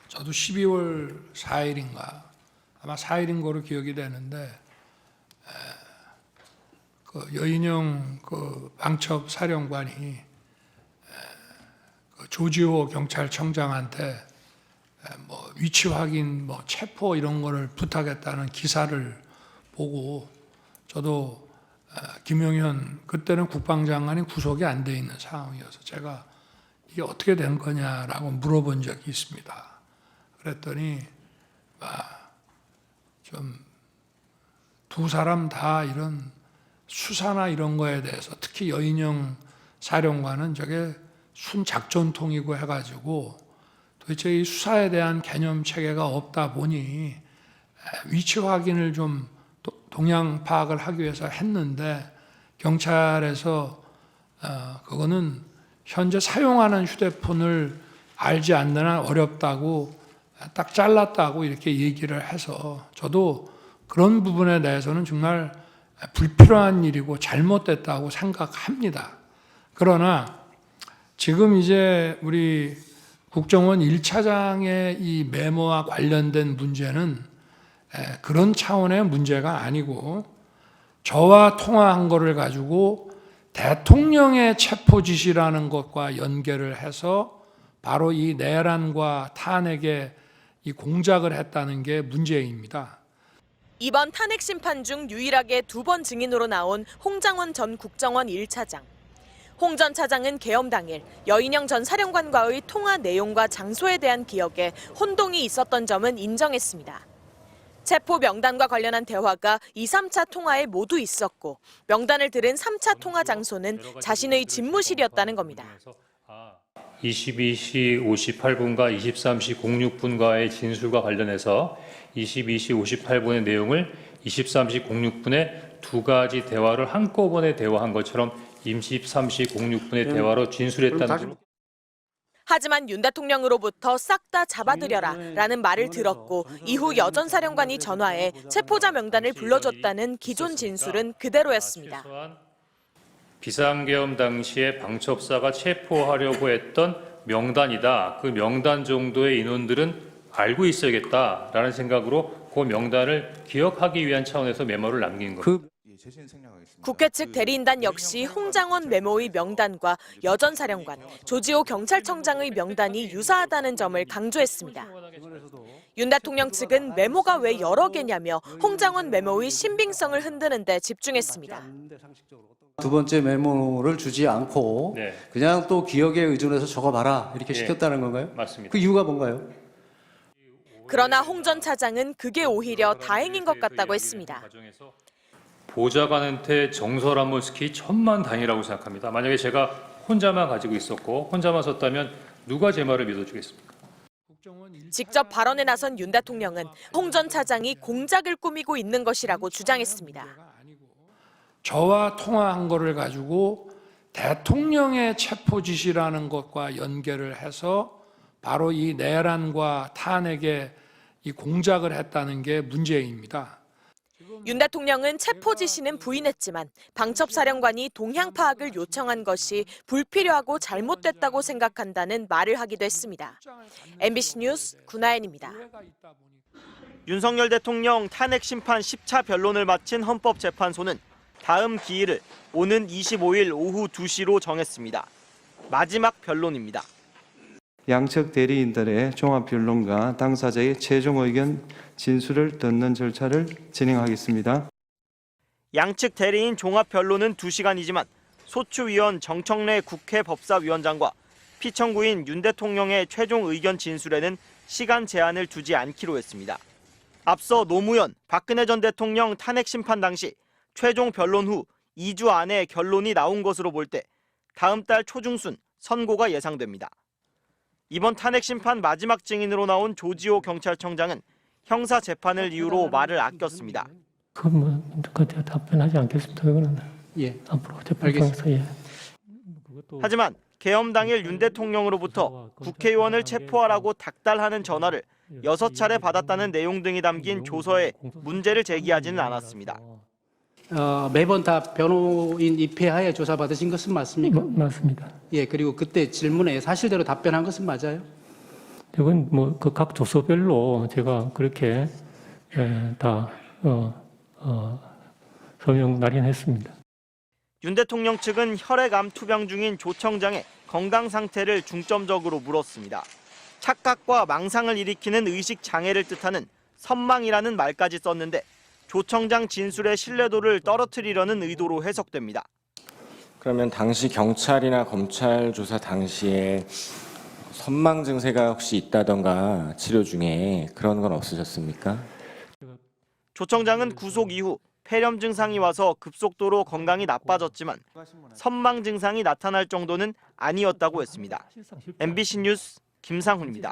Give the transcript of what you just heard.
저도 12월 4일인가 아마 4일인 거로 기억이 되는데 그 여인영 그 방첩 사령관이 그 조지호 경찰청장한테 뭐 위치 확인, 뭐 체포 이런 거를 부탁했다는 기사를 보고 저도 김용현 그때는 국방장관이 구속이 안 돼 있는 상황이어서 제가 이게 어떻게 된 거냐라고 물어본 적이 있습니다. 그랬더니 좀 두 사람 다 이런 수사나 이런 거에 대해서 특히 여인영 사령관은 저게 순작전통이고 해가지고 도대체 이 수사에 대한 개념 체계가 없다 보니 위치 확인을 좀 동향 파악을 하기 위해서 했는데 경찰에서 그거는 현재 사용하는 휴대폰을 알지 않는 한 어렵다고 딱 잘랐다고 이렇게 얘기를 해서 저도 그런 부분에 대해서는 정말 불필요한 일이고 잘못됐다고 생각합니다. 그러나 지금 이제 우리 국정원 1차장의 이 메모와 관련된 문제는 그런 차원의 문제가 아니고 저와 통화한 거를 가지고 대통령의 체포 지시라는 것과 연결을 해서 바로 이 내란과 탄핵에 이 공작을 했다는 게 문제입니다. 이번 탄핵 심판 중 유일하게 2번 증인으로 나온 홍장원 전 국정원 1차장. 홍 전 차장은 계엄 당일 여인영 전 사령관과의 통화 내용과 장소에 대한 기억에 혼동이 있었던 점은 인정했습니다. 체포 명단과 관련한 대화가 2, 3차 통화에 모두 있었고 명단을 들은 3차 통화 장소는 자신의 집무실이었다는 겁니다. 22시 58분과 23시 06분과의 진술과 관련해서 22시 58분의 내용을 23시 06분에 두 가지 대화를 한꺼번에 대화한 것처럼 23시 06분의 대화로 진술했다는 걸로. 하지만 윤 대통령으로부터 싹 다 잡아들여라 라는 말을 들었고 이후 여전 사령관이 전화해 체포자 명단을 불러줬다는 기존 진술은 그대로였습니다. 비상계엄 당시에 방첩사가 체포하려고 했던 명단이다. 그 명단 정도의 인원들은 알고 있어야겠다라는 생각으로 그 명단을 기억하기 위한 차원에서 메모를 남긴 겁니다. 국회 측 대리인단 역시 홍장원 메모의 명단과 여전 사령관, 조지호 경찰청장의 명단이 유사하다는 점을 강조했습니다. 윤 대통령 측은 메모가 왜 여러 개냐며 홍장원 메모의 신빙성을 흔드는 데 집중했습니다. 두 번째 메모를 주지 않고 그냥 또 기억에 의존해서 적어봐라 이렇게 시켰다는 건가요? 맞습니다. 그 이유가 뭔가요? 그러나 홍 전 차장은 그게 오히려 다행인 것 같다고 했습니다. 보좌관한테 정설한번 시키 천만다행이라고 생각합니다. 만약에 제가 혼자만 가지고 있었고 혼자만 썼다면 누가 제 말을 믿어주겠습니까? 직접 발언에 나선 윤 대통령은 홍 전 차장이 공작을 꾸미고 있는 것이라고 주장했습니다. 저와 통화한 거를 가지고 대통령의 체포 지시라는 것과 연결을 해서 바로 이 내란과 탄핵에 이 공작을 했다는 게 문제입니다. 윤 대통령은 체포 지시는 부인했지만 방첩사령관이 동향 파악을 요청한 것이 불필요하고 잘못됐다고 생각한다는 말을 하기도 했습니다. MBC 뉴스 구나연입니다. 윤석열 대통령 탄핵 심판 10차 변론을 마친 헌법재판소는 다음 기일을 오는 25일 오후 2시로 정했습니다. 마지막 변론입니다. 양측 대리인들의 종합변론과 당사자의 최종 의견 진술을 듣는 절차를 진행하겠습니다. 양측 대리인 종합변론은 2시간이지만 소추위원 정청래 국회 법사위원장과 피청구인 윤 대통령의 최종 의견 진술에는 시간 제한을 두지 않기로 했습니다. 앞서 노무현, 박근혜 전 대통령 탄핵 심판 당시 최종 변론 후 2주 안에 결론이 나온 것으로 볼 때 다음 달 초중순 선고가 예상됩니다. 이번 탄핵 심판 마지막 증인으로 나온 조지호 경찰청장은 형사 재판을 이유로 말을 아꼈습니다. 그때 답변하지 않겠습니다. 그거는 앞으로 재판 통해서 하지만 계엄 당일 윤 대통령으로부터 국회의원을 체포하라고 닥달하는 전화를 6차례 받았다는 내용 등이 담긴 조서에 문제를 제기하지는 않았습니다. 매번 다 변호인 입회하에 조사받으신 것은 맞습니까? 맞습니다. 예, 그리고 그때 질문에 사실대로 답변한 것은 맞아요? 이건 뭐 그 각 조서별로 제가 그렇게 다 서명 날인했습니다. 윤 대통령 측은 혈액암 투병 중인 조 청장의 건강 상태를 중점적으로 물었습니다. 착각과 망상을 일으키는 의식 장애를 뜻하는 선망이라는 말까지 썼는데 조 청장 진술의 신뢰도를 떨어뜨리려는 의도로 해석됩니다. 그러면 당시 경찰이나 검찰 조사 당시에 선망 증세가 혹시 있다던가 치료 중에 그런 건 없으셨습니까? 조 청장은 구속 이후 폐렴 증상이 와서 급속도로 건강이 나빠졌지만 선망 증상이 나타날 정도는 아니었다고 했습니다. MBC 뉴스 김상훈입니다.